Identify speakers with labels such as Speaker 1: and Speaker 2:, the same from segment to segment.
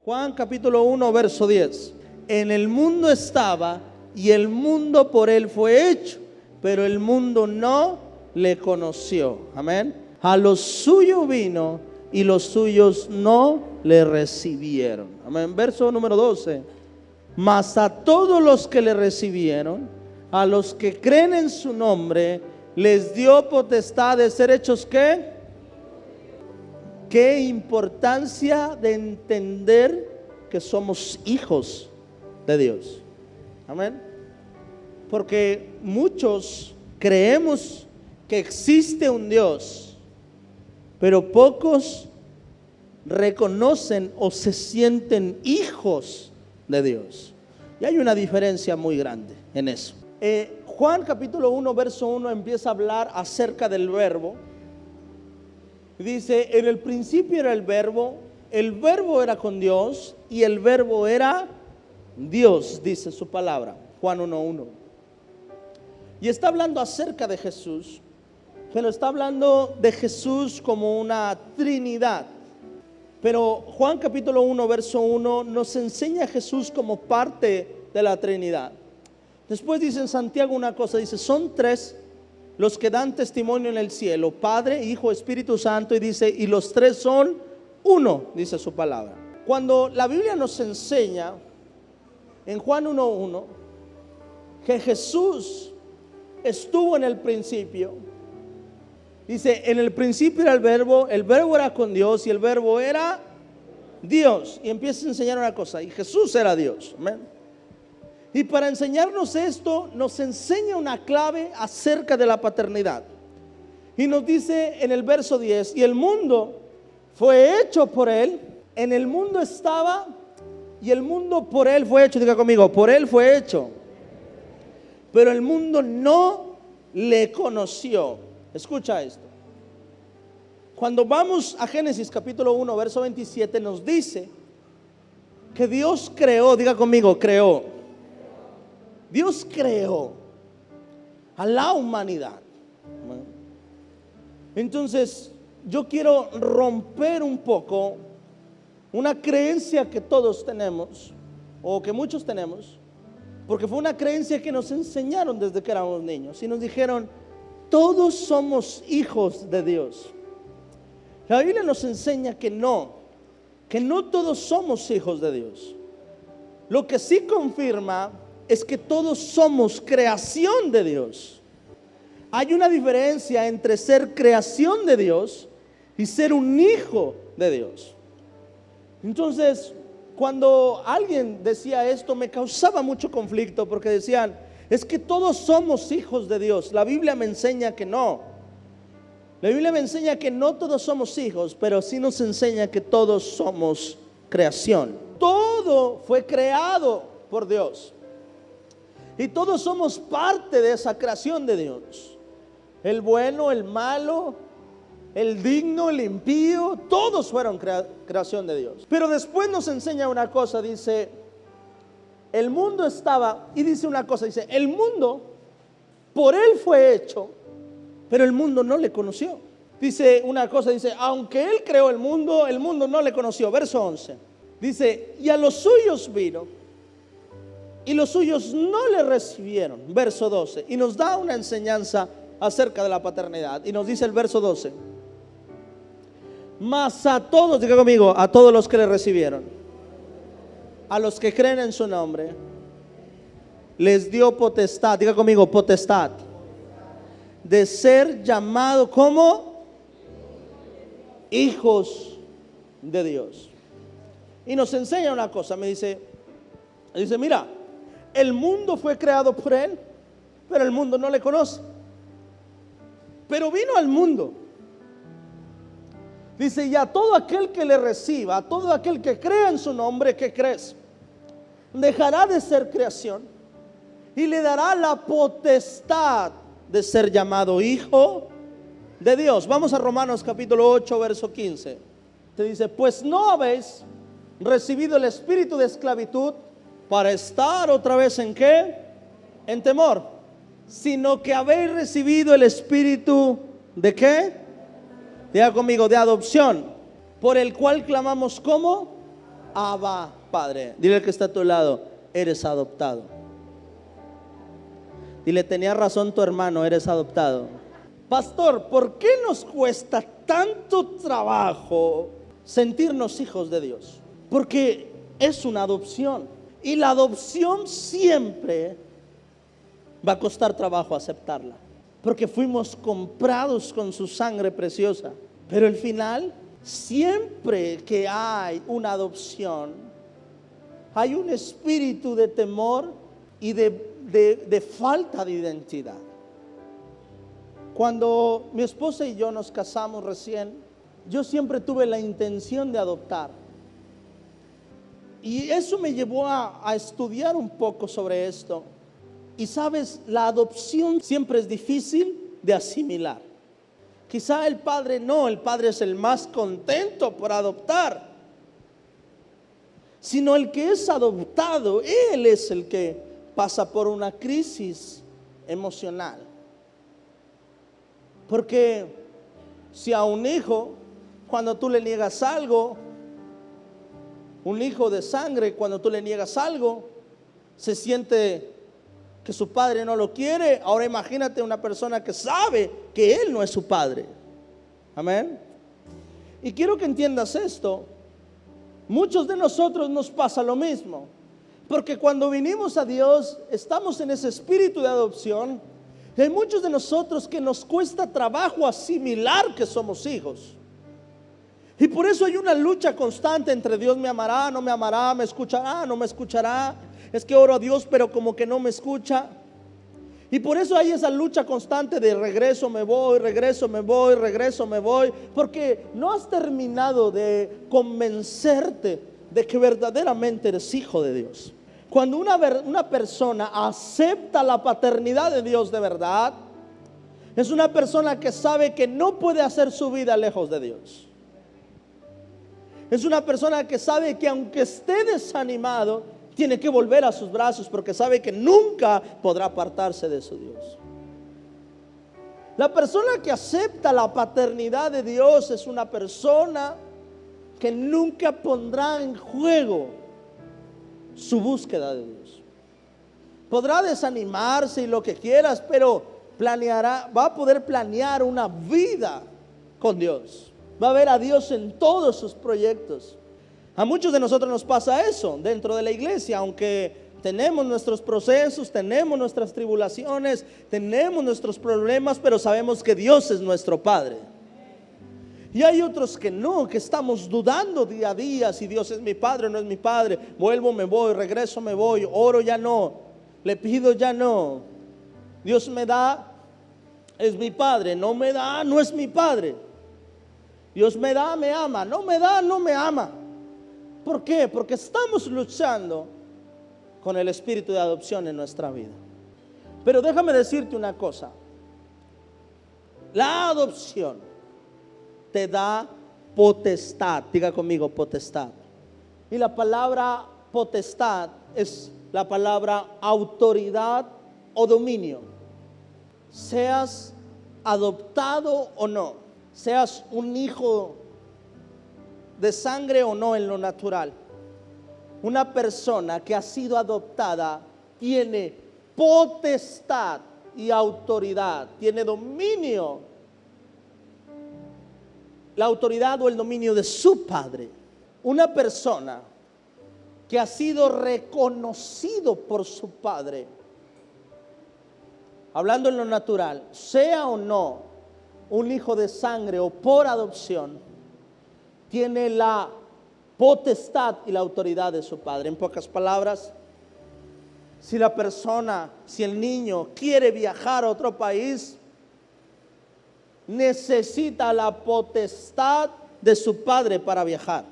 Speaker 1: Juan capítulo 1, verso 10. En el mundo estaba y el mundo por él fue hecho, pero el mundo no le conoció. Amén. A los suyos vino y los suyos no le recibieron. Amén. Verso número 12. Mas a todos los que le recibieron, a los que creen en su nombre, les dio potestad de ser hechos ¿qué? Qué importancia de entender que somos hijos de Dios. Amén. Porque muchos creemos que existe un Dios, pero pocos reconocen o se sienten hijos de Dios. Y hay una diferencia muy grande en eso. Juan capítulo 1, verso 1 empieza a hablar acerca del verbo. Dice, en el principio era el verbo era con Dios y el verbo era Dios, dice su palabra, Juan 1:1. Y está hablando acerca de Jesús, pero está hablando de Jesús como una Trinidad. Pero Juan capítulo 1, verso 1 nos enseña a Jesús como parte de la Trinidad. Después dice en Santiago una cosa, dice, son tres los que dan testimonio en el cielo, Padre, Hijo, Espíritu Santo, y dice, y los tres son uno, dice su palabra. Cuando la Biblia nos enseña en Juan 1:1 que Jesús estuvo en el principio, dice, en el principio era el verbo era con Dios y el verbo era Dios. Y empieza a enseñar una cosa, y Jesús era Dios. Amén. Y para enseñarnos esto, nos enseña una clave acerca de la paternidad. Y nos dice en el verso 10, y el mundo fue hecho por él, en el mundo estaba, y el mundo por él fue hecho. Diga conmigo, por él fue hecho, pero el mundo no le conoció. Escucha esto. Cuando vamos a Génesis capítulo 1, verso 27, nos dice que Dios creó, diga conmigo, creó. Dios creó a la humanidad. Entonces, yo quiero romper un poco una creencia que todos tenemos, o que muchos tenemos, porque fue una creencia que nos enseñaron desde que éramos niños. Y nos dijeron, todos somos hijos de Dios. La Biblia nos enseña que no todos somos hijos de Dios. Lo que sí confirma es que todos somos creación de Dios. Hay una diferencia entre ser creación de Dios y ser un hijo de Dios. Entonces, cuando alguien decía esto, me causaba mucho conflicto, porque decían, es que todos somos hijos de Dios. La Biblia me enseña que no. La Biblia me enseña que no todos somos hijos, pero sí nos enseña que todos somos creación. Todo fue creado por Dios. Y todos somos parte de esa creación de Dios. El bueno, el malo, el digno, el impío, todos fueron creación de Dios. Pero después nos enseña una cosa, dice, el mundo estaba, y dice una cosa, dice, el mundo por él fue hecho, pero el mundo no le conoció. Dice una cosa, dice, aunque él creó el mundo no le conoció. Verso 11, dice, y a los suyos vino, y los suyos no le recibieron. Verso 12, y nos da una enseñanza acerca de la paternidad. Y nos dice el verso 12, mas a todos, diga conmigo, a todos los que le recibieron, a los que creen en su nombre, les dio potestad, diga conmigo, potestad, de ser llamado como hijos de Dios. Y nos enseña una cosa, me dice, mira, el mundo fue creado por él, pero el mundo no le conoce. Pero vino al mundo. Dice, y a todo aquel que le reciba, a todo aquel que crea en su nombre, ¿qué crees? Dejará de ser creación y le dará la potestad de ser llamado hijo de Dios. Vamos a Romanos capítulo 8, verso 15. Te dice, pues no habéis recibido el espíritu de esclavitud para estar otra vez ¿en qué? En temor, sino que habéis recibido el espíritu ¿de qué? Diga conmigo, de adopción, por el cual clamamos ¿cómo? Abba, Padre. Dile al que está a tu lado, eres adoptado. Dile, tenía razón tu hermano, eres adoptado. Pastor, ¿por qué nos cuesta tanto trabajo sentirnos hijos de Dios? Porque es una adopción. Y la adopción siempre va a costar trabajo aceptarla. Porque fuimos comprados con su sangre preciosa. Pero al final, siempre que hay una adopción, hay un espíritu de temor y de falta de identidad. Cuando mi esposa y yo nos casamos recién, yo siempre tuve la intención de adoptar. Y eso me llevó a estudiar un poco sobre esto. Y sabes, la adopción siempre es difícil de asimilar. Quizá el padre es el más contento por adoptar. Sino el que es adoptado, él es el que pasa por una crisis emocional. Porque si a un hijo, cuando tú le niegas algo, un hijo de sangre, cuando tú le niegas algo, se siente que su padre no lo quiere. Ahora imagínate una persona que sabe que él no es su padre. Amén. Y quiero que entiendas esto. Muchos de nosotros nos pasa lo mismo. Porque cuando vinimos a Dios, estamos en ese espíritu de adopción. Y hay muchos de nosotros que nos cuesta trabajo asimilar que somos hijos. Y por eso hay una lucha constante entre Dios me amará, no me amará, me escuchará, no me escuchará. Es que oro a Dios pero como que no me escucha. Y por eso hay esa lucha constante de regreso me voy, regreso me voy, regreso me voy. Porque no has terminado de convencerte de que verdaderamente eres hijo de Dios. Cuando una persona acepta la paternidad de Dios de verdad, es una persona que sabe que no puede hacer su vida lejos de Dios. Es una persona que sabe que aunque esté desanimado, tiene que volver a sus brazos porque sabe que nunca podrá apartarse de su Dios. La persona que acepta la paternidad de Dios es una persona que nunca pondrá en juego su búsqueda de Dios. Podrá desanimarse y lo que quieras, pero va a poder planear una vida con Dios. Va a ver a Dios en todos sus proyectos. A muchos de nosotros nos pasa eso dentro de la iglesia, aunque tenemos nuestros procesos, tenemos nuestras tribulaciones, tenemos nuestros problemas, pero sabemos que Dios es nuestro Padre. Y hay otros que no, que estamos dudando día a día si Dios es mi Padre o no es mi Padre. Vuelvo, me voy, regreso, me voy, oro, ya no, le pido, ya no. Dios me da, es mi Padre, no me da, no es mi Padre. Dios me da, me ama, no me da, no me ama. ¿Por qué? Porque estamos luchando con el espíritu de adopción en nuestra vida. Pero déjame decirte una cosa. La adopción te da potestad. Diga conmigo, potestad. Y la palabra potestad es la palabra autoridad o dominio. Seas adoptado o no, seas un hijo de sangre o no en lo natural, una persona que ha sido adoptada tiene potestad y autoridad, tiene dominio, la autoridad o el dominio de su padre. Una persona que ha sido reconocido por su padre, hablando en lo natural, sea o no un hijo de sangre o por adopción, tiene la potestad y la autoridad de su padre. En pocas palabras, si el niño quiere viajar a otro país, necesita la potestad de su padre para viajar.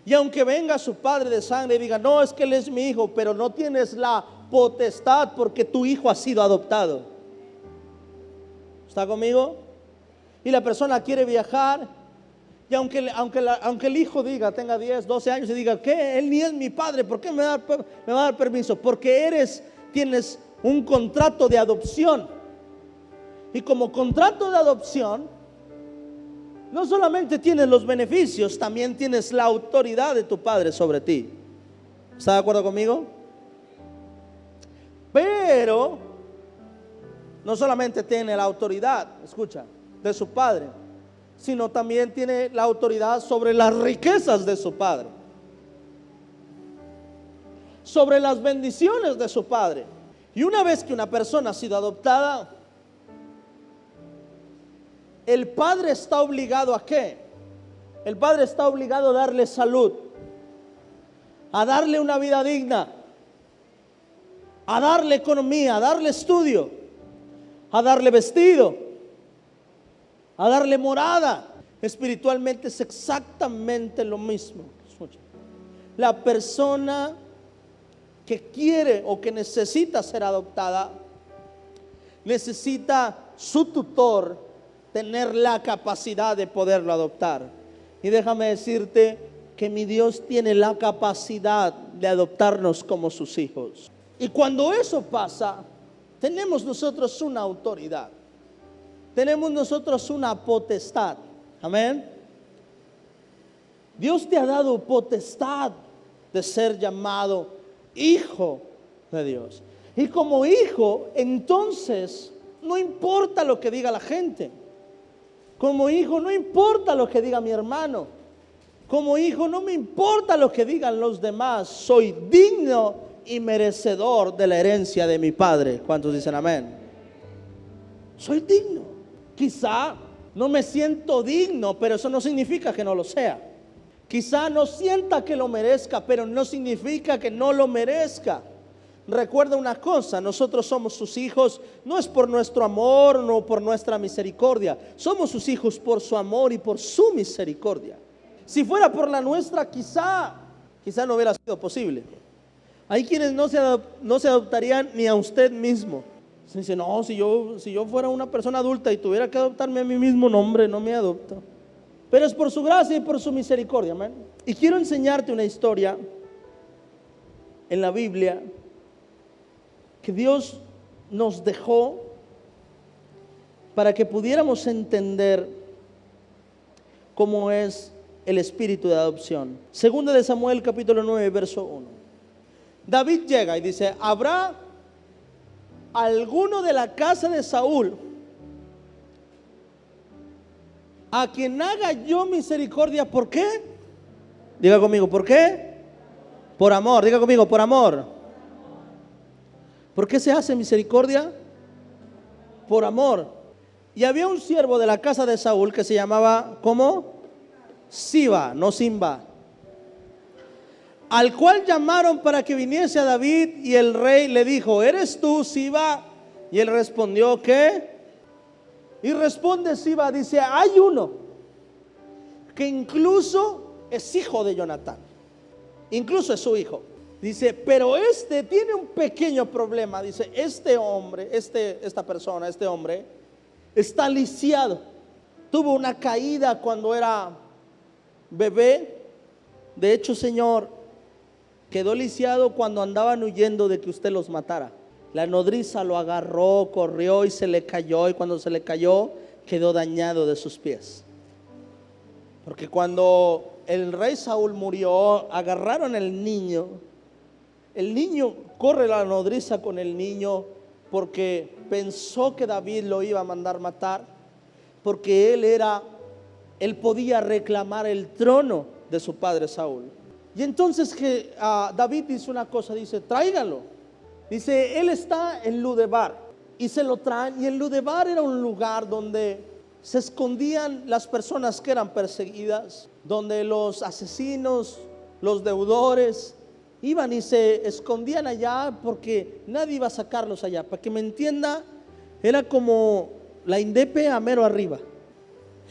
Speaker 1: Y aunque venga su padre de sangre y diga, no, es que él es mi hijo, pero no tienes la potestad porque tu hijo ha sido adoptado. ¿Está conmigo? Y la persona quiere viajar, y aunque el hijo tenga 10, 12 años y diga, ¿qué? Él ni es mi padre, ¿por qué me va a dar permiso? Porque tienes un contrato de adopción. Y como contrato de adopción, no solamente tienes los beneficios, también tienes la autoridad de tu padre sobre ti. ¿Está de acuerdo conmigo? Pero no solamente tiene la autoridad, escucha, de su padre, sino también tiene la autoridad sobre las riquezas de su padre, sobre las bendiciones de su padre. Y una vez que una persona ha sido adoptada, el padre está obligado ¿a qué? El padre está obligado a darle salud, a darle una vida digna, a darle economía, a darle estudio, a darle vestido, a darle morada. Espiritualmente es exactamente lo mismo. La persona que quiere o que necesita ser adoptada, necesita su tutor tener la capacidad de poderlo adoptar. Y déjame decirte que mi Dios tiene la capacidad de adoptarnos como sus hijos. Y cuando eso pasa, tenemos nosotros una autoridad, tenemos nosotros una potestad. Amén. Dios te ha dado potestad de ser llamado hijo de Dios. Y como hijo, entonces, no importa lo que diga la gente. Como hijo, no importa lo que diga mi hermano. Como hijo, no me importa lo que digan los demás. Soy digno y merecedor de la herencia de mi padre. ¿Cuántos dicen amén? Soy digno. Quizá no me siento digno, pero eso no significa que no lo sea. Quizá no sienta que lo merezca, pero no significa que no lo merezca. Recuerda una cosa, nosotros somos sus hijos, no es por nuestro amor, no por nuestra misericordia. Somos sus hijos por su amor y por su misericordia. Si fuera por la nuestra, quizá no hubiera sido posible. Hay quienes no se adoptarían ni a usted mismo. Se dice, no, si yo fuera una persona adulta y tuviera que adoptarme a mí mismo, no, hombre, no me adopto. Pero es por su gracia y por su misericordia, amén. Y quiero enseñarte una historia en la Biblia que Dios nos dejó para que pudiéramos entender cómo es el espíritu de adopción. Segunda de Samuel capítulo 9 verso 1. David llega y dice, ¿habrá alguno de la casa de Saúl a quien haga yo misericordia? ¿Por qué? Diga conmigo, ¿por qué? Por amor, diga conmigo, por amor. ¿Por qué se hace misericordia? Por amor. Y había un siervo de la casa de Saúl que se llamaba, ¿cómo? Siba, no Simba, al cual llamaron para que viniese a David, y el rey le dijo, ¿eres tú, Siba? Y él respondió, ¿qué? Y responde Siba, dice, hay uno que incluso es hijo de Jonatán, incluso es su hijo. Dice, pero este tiene un pequeño problema. Dice, este hombre, esta persona, este hombre está lisiado. Tuvo una caída cuando era bebé. De hecho, Señor, quedó lisiado cuando andaban huyendo de que usted los matara. La nodriza lo agarró, corrió y se le cayó. Y cuando se le cayó, quedó dañado de sus pies. Porque cuando el rey Saúl murió, agarraron al niño. El niño, corre la nodriza con el niño porque pensó que David lo iba a mandar matar, porque él podía reclamar el trono de su padre Saúl. Y entonces David dice una cosa, dice, tráigalo. Dice, él está en Ludebar, y se lo traen. Y en Ludebar era un lugar donde se escondían las personas que eran perseguidas, donde los asesinos, los deudores iban y se escondían allá, porque nadie iba a sacarlos allá. Para que me entienda, era como la Indepe a mero arriba.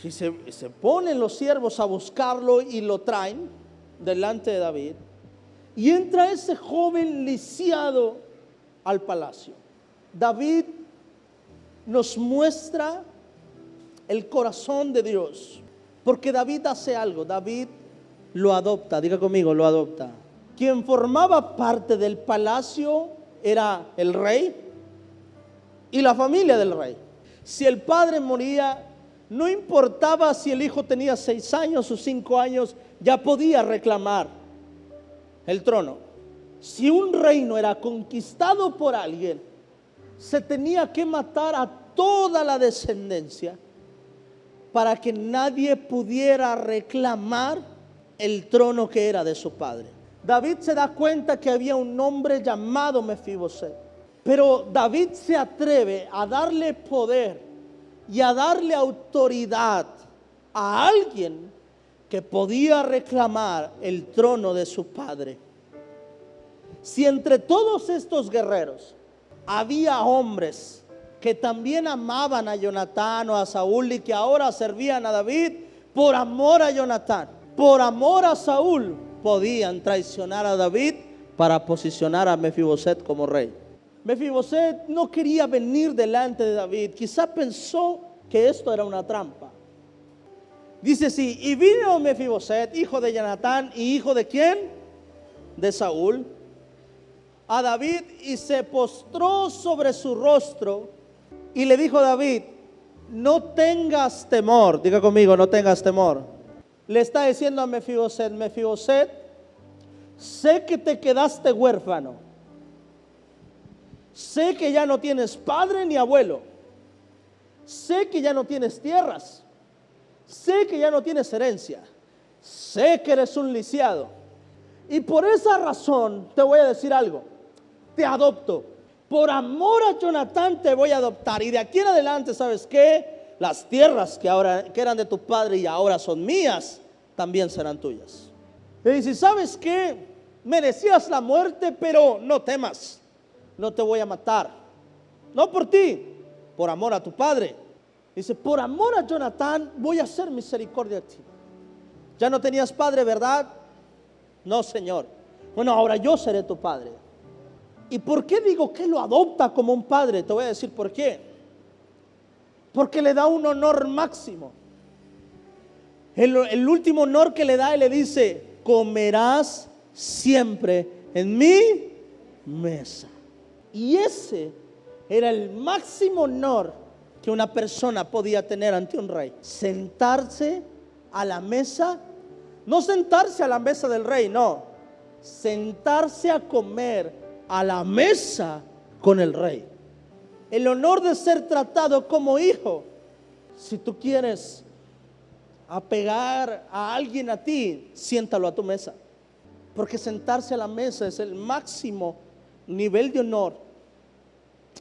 Speaker 1: Y se ponen los siervos a buscarlo y lo traen delante de David. Y entra ese joven lisiado al palacio. David nos muestra el corazón de Dios, porque David hace algo. David lo adopta, diga conmigo, lo adopta. Quien formaba parte del palacio era el rey y la familia del rey. Si el padre moría, No importaba si el hijo tenía 6 años o 5 años, ya podía reclamar el trono. Si un reino era conquistado por alguien, se tenía que matar a toda la descendencia para que nadie pudiera reclamar el trono que era de su padre. David se da cuenta que había un hombre llamado Mefiboset, pero David se atreve a darle poder y a darle autoridad a alguien que podía reclamar el trono de su padre. Si entre todos estos guerreros había hombres que también amaban a Jonatán o a Saúl y que ahora servían a David, por amor a Jonatán, por amor a Saúl, podían traicionar a David para posicionar a Mefiboset como rey. Mefiboset no quería venir delante de David. Quizá pensó que esto era una trampa. Dice así: y vino Mefiboset, hijo de Jonatán, y hijo de ¿quién? De Saúl, a David, y se postró sobre su rostro, y le dijo a David: no tengas temor. Diga conmigo, no tengas temor. Le está diciendo a Mefiboset: Mefiboset, sé que te quedaste huérfano, sé que ya no tienes padre ni abuelo, sé que ya no tienes tierras, sé que ya no tienes herencia, sé que eres un lisiado, y por esa razón te voy a decir algo: te adopto. Por amor a Jonatán te voy a adoptar, y de aquí en adelante, ¿sabes qué? Las tierras que eran de tu padre y ahora son mías, también serán tuyas. Le dice: ¿sabes qué? Merecías la muerte, pero no temas, no te voy a matar, no por ti, por amor a tu padre. Dice: por amor a Jonatán voy a hacer misericordia a ti. Ya no tenías padre, ¿verdad? No, Señor. Bueno, ahora yo seré tu padre. ¿Y por qué digo que lo adopta como un padre? Te voy a decir por qué. Porque le da un honor máximo. El último honor que le da, y le dice: comerás siempre en mi mesa. Y ese era el máximo honor que una persona podía tener ante un rey: sentarse a la mesa. No sentarse a la mesa del rey, no, sentarse a comer a la mesa con el rey. El honor de ser tratado como hijo. Si tú quieres apegar a alguien a ti, siéntalo a tu mesa, porque sentarse a la mesa es el máximo nivel de honor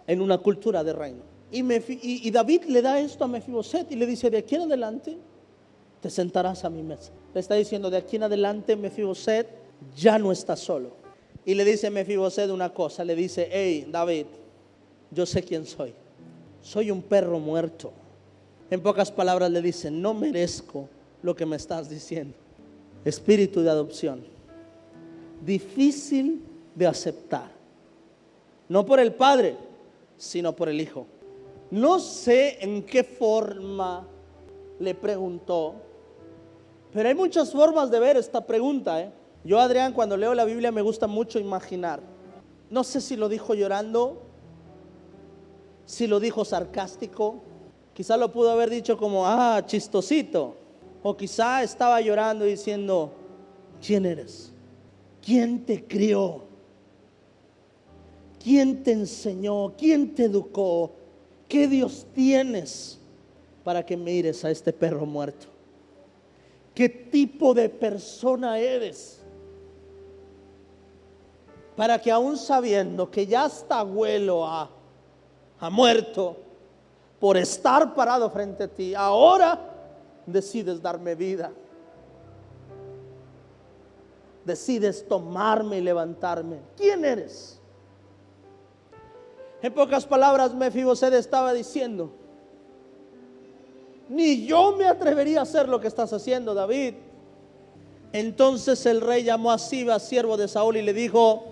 Speaker 1: en una cultura de reino. Y David le da esto a Mefiboset y le dice: de aquí en adelante te sentarás a mi mesa. Le está diciendo: de aquí en adelante, Mefiboset, ya no estás solo. Y le dice Mefiboset una cosa, le dice: hey, David, yo sé quién soy. Soy un perro muerto. En pocas palabras le dice: no merezco lo que me estás diciendo. Espíritu de adopción, difícil de aceptar, no por el padre, sino por el hijo. No sé en qué forma le preguntó, pero hay muchas formas de ver esta pregunta, Yo, Adrián, cuando leo la Biblia me gusta mucho imaginar. No sé si lo dijo llorando, si lo dijo sarcástico, quizá lo pudo haber dicho como chistosito, o quizá estaba llorando diciendo: ¿quién eres? ¿Quién te crió? ¿Quién te enseñó? ¿Quién te educó? ¿Qué Dios tienes para que mires a este perro muerto? ¿Qué tipo de persona eres para que, aún sabiendo que ya está abuelo ha muerto, por estar parado frente a ti, ahora decides darme vida? Decides tomarme y levantarme. ¿Quién eres? En pocas palabras, Mefiboset estaba diciendo: ni yo me atrevería a hacer lo que estás haciendo, David. Entonces el rey llamó a Siba, siervo de Saúl, y le dijo: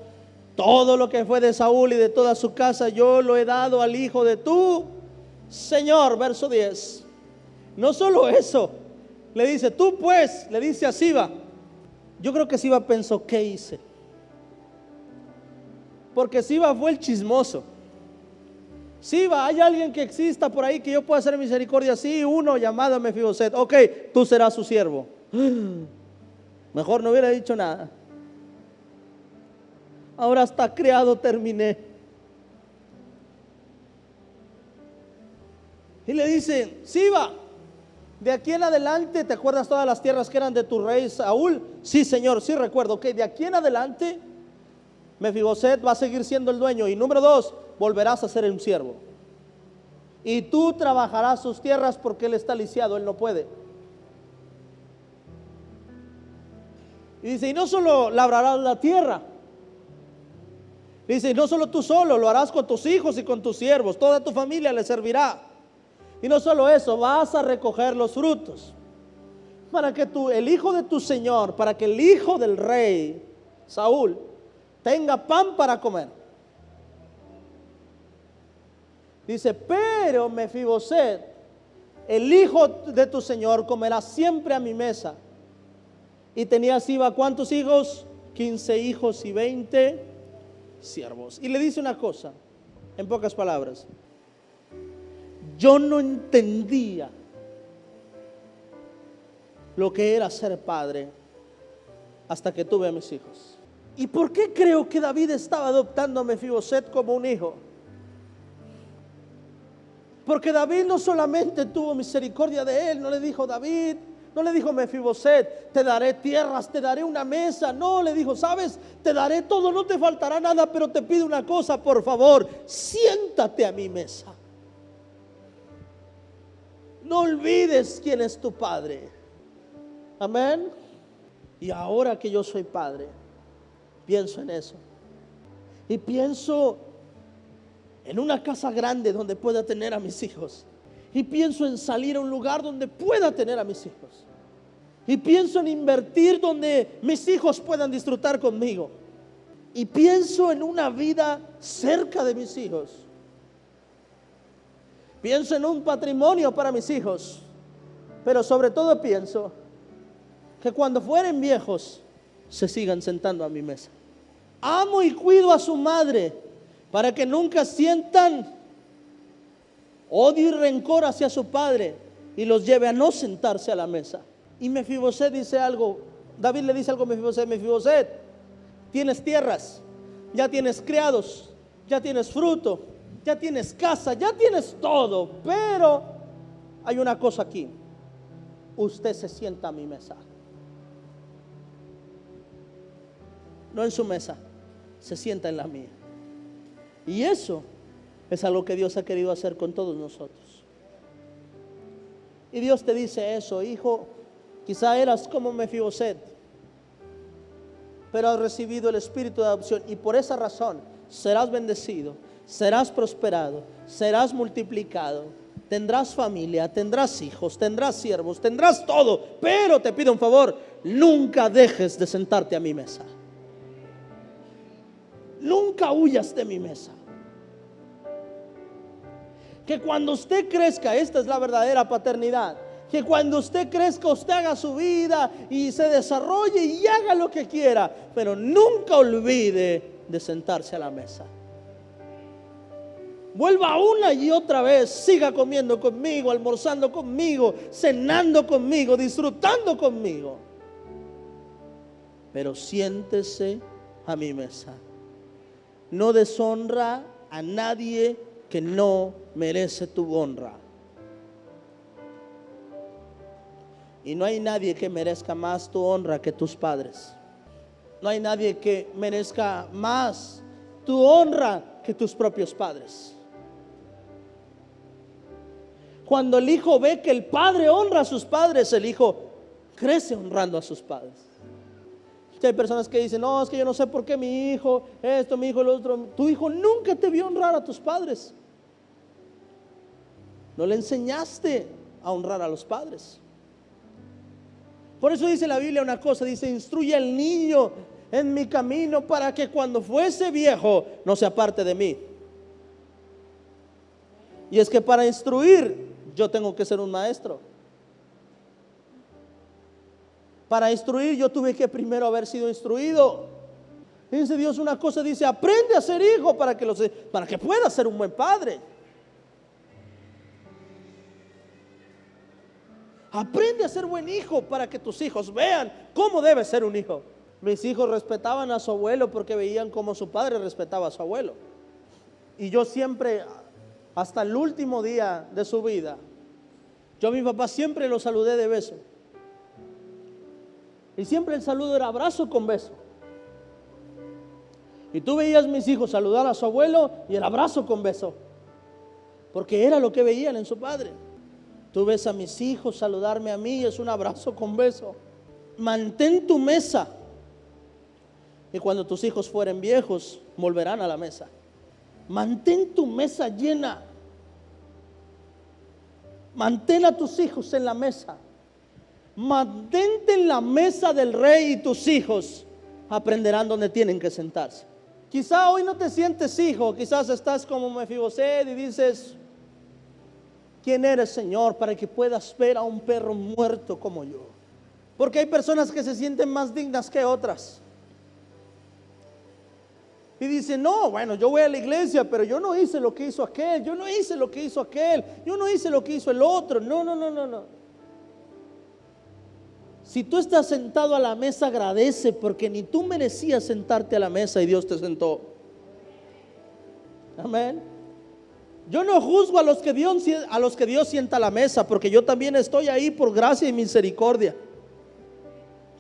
Speaker 1: todo lo que fue de Saúl y de toda su casa yo lo he dado al hijo de tu señor. Verso 10. No solo eso, le dice: tú pues, le dice a Siba. Yo creo que Siba pensó: ¿qué hice? Porque Siba fue el chismoso. Siba, ¿hay alguien que exista por ahí que yo pueda hacer misericordia? Sí, uno llamado Mefiboset. Ok, tú serás su siervo. Mejor no hubiera dicho nada. Ahora hasta criado terminé. Y le dice, Siba, de aquí en adelante, ¿te acuerdas todas las tierras que eran de tu rey Saúl? Sí, señor, sí recuerdo. Ok, de aquí en adelante Mefiboset va a seguir siendo el dueño. Y número 2, volverás a ser un siervo. Y tú trabajarás sus tierras porque él está lisiado, él no puede. Y dice, y no solo labrarás la tierra. Dice, y no solo tú solo, lo harás con tus hijos y con tus siervos. Toda tu familia le servirá. Y no solo eso, vas a recoger los frutos. Para que el hijo de tu señor, para que el hijo del rey Saúl tenga pan para comer. Dice, pero Mefiboset, el hijo de tu señor, comerá siempre a mi mesa. Y tenía Siba, ¿cuántos hijos? 15 hijos y 20 siervos. Y le dice una cosa, en pocas palabras. Yo no entendía lo que era ser padre hasta que tuve a mis hijos. ¿Y por qué creo que David estaba adoptando a Mefiboset como un hijo? Porque David no solamente tuvo misericordia de él, no le dijo David, no le dijo Mefiboset, te daré tierras, te daré una mesa. No, le dijo, sabes, te daré todo, no te faltará nada, pero te pido una cosa, por favor, siéntate a mi mesa. No olvides quién es tu padre. Amén. Y ahora que yo soy padre, pienso en eso. Y pienso en una casa grande donde pueda tener a mis hijos. Y pienso en salir a un lugar donde pueda tener a mis hijos. Y pienso en invertir donde mis hijos puedan disfrutar conmigo. Y pienso en una vida cerca de mis hijos. Pienso en un patrimonio para mis hijos. Pero sobre todo pienso que cuando fueren viejos se sigan sentando a mi mesa. Amo y cuido a su madre para que nunca sientan odio y rencor hacia su padre y los lleve a no sentarse a la mesa. Y Mefiboset dice algo, David le dice algo a Mefiboset, Mefiboset, tienes tierras, ya tienes criados, ya tienes fruto, ya tienes casa, ya tienes todo, pero hay una cosa aquí, usted se sienta a mi mesa. No en su mesa, se sienta en la mía. Y eso es algo que Dios ha querido hacer con todos nosotros. Y Dios te dice eso, hijo, quizá eras como Mefiboset, pero has recibido el espíritu de adopción y por esa razón serás bendecido, serás prosperado, serás multiplicado, tendrás familia, tendrás hijos, tendrás siervos, tendrás todo, pero te pido un favor, nunca dejes de sentarte a mi mesa. Nunca huyas de mi mesa. Que cuando usted crezca, esta es la verdadera paternidad, que cuando usted crezca, usted haga su vida y se desarrolle y haga lo que quiera, pero nunca olvide de sentarse a la mesa. Vuelva una y otra vez, siga comiendo conmigo, almorzando conmigo, cenando conmigo, disfrutando conmigo, pero siéntese a mi mesa. No deshonra a nadie que no merece tu honra. Y no hay nadie que merezca más tu honra que tus padres. No hay nadie que merezca más tu honra que tus propios padres. Cuando el hijo ve que el padre honra a sus padres, el hijo crece honrando a sus padres. Hay personas que dicen, no, es que yo no sé por qué mi hijo esto, mi hijo lo otro. Tu hijo nunca te vio honrar a tus padres. No le enseñaste a honrar a los padres. Por eso dice la Biblia una cosa, dice, instruye al niño en mi camino para que cuando fuese viejo no se aparte de mí. Y es que para instruir yo tengo que ser un maestro. Para instruir yo tuve que primero haber sido instruido. Dice Dios una cosa, dice, aprende a ser hijo para que puedas ser un buen padre. Aprende a ser buen hijo para que tus hijos vean cómo debe ser un hijo. Mis hijos respetaban a su abuelo porque veían cómo su padre respetaba a su abuelo. Y yo siempre, hasta el último día de su vida, yo a mi papá siempre lo saludé de beso. Y siempre el saludo era abrazo con beso. Y tú veías a mis hijos saludar a su abuelo y el abrazo con beso, porque era lo que veían en su padre. Tú ves a mis hijos saludarme a mí, es un abrazo con beso. Mantén tu mesa. Y cuando tus hijos fueren viejos, volverán a la mesa. Mantén tu mesa llena. Mantén a tus hijos en la mesa. Mantente en la mesa del rey y tus hijos aprenderán dónde tienen que sentarse. Quizá hoy no te sientes hijo, quizás estás como Mefiboset y dices: ¿quién eres, Señor, para que puedas ver a un perro muerto como yo? Porque hay personas que se sienten más dignas que otras. Y dicen: no, bueno, yo voy a la iglesia, pero yo no hice lo que hizo aquel, yo no hice lo que hizo aquel, yo no hice lo que hizo el otro. No. Si tú estás sentado a la mesa, agradece, porque ni tú merecías sentarte a la mesa y Dios te sentó. Amén. Yo no juzgo a los que Dios sienta a la mesa, porque yo también estoy ahí por gracia y misericordia.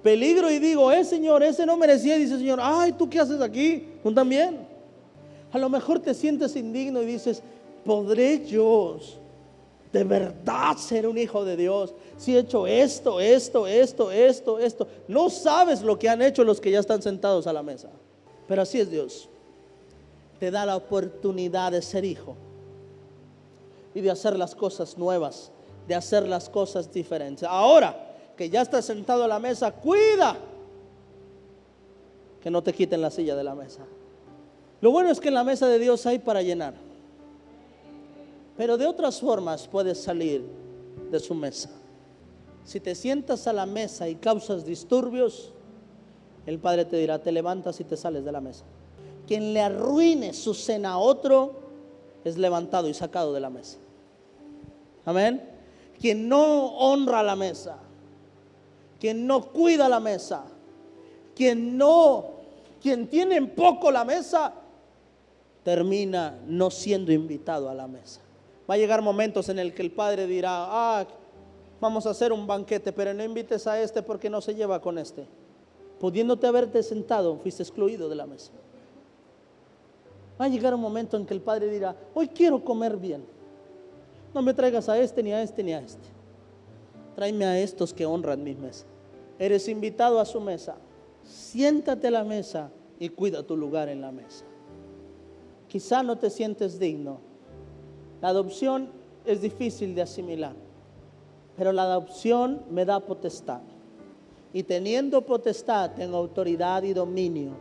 Speaker 1: Peligro y digo: Señor, ese no merecía. Y dice: Señor, ay, ¿tú qué haces aquí? Tú también. A lo mejor te sientes indigno y dices: ¿podré yo de verdad ser un hijo de Dios si he hecho esto? No sabes lo que han hecho los que ya están sentados a la mesa. Pero así es Dios. Te da la oportunidad de ser hijo y de hacer las cosas nuevas, de hacer las cosas diferentes. Ahora que ya estás sentado a la mesa, cuida que no te quiten la silla de la mesa. Lo bueno es que en la mesa de Dios hay para llenar, pero de otras formas puedes salir de su mesa. Si te sientas a la mesa y causas disturbios, el Padre te dirá: te levantas y te sales de la mesa. Quien le arruine su cena a otro es levantado y sacado de la mesa. Amén. Quien no honra la mesa, quien no cuida la mesa, quien tiene en poco la mesa, termina no siendo invitado a la mesa. Va a llegar momentos en el que el Padre dirá: vamos a hacer un banquete, pero no invites a este porque no se lleva con este. Pudiéndote haberte sentado, fuiste excluido de la mesa. Va a llegar un momento en que el Padre dirá: hoy quiero comer bien. No me traigas a este, ni a este, ni a este. Tráeme a estos que honran mi mesa. Eres invitado a su mesa. Siéntate a la mesa y cuida tu lugar en la mesa. Quizá no te sientes digno. La adopción es difícil de asimilar, pero la adopción me da potestad. Y teniendo potestad, tengo autoridad y dominio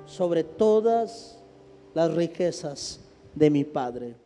Speaker 1: sobre todas las riquezas de mi Padre.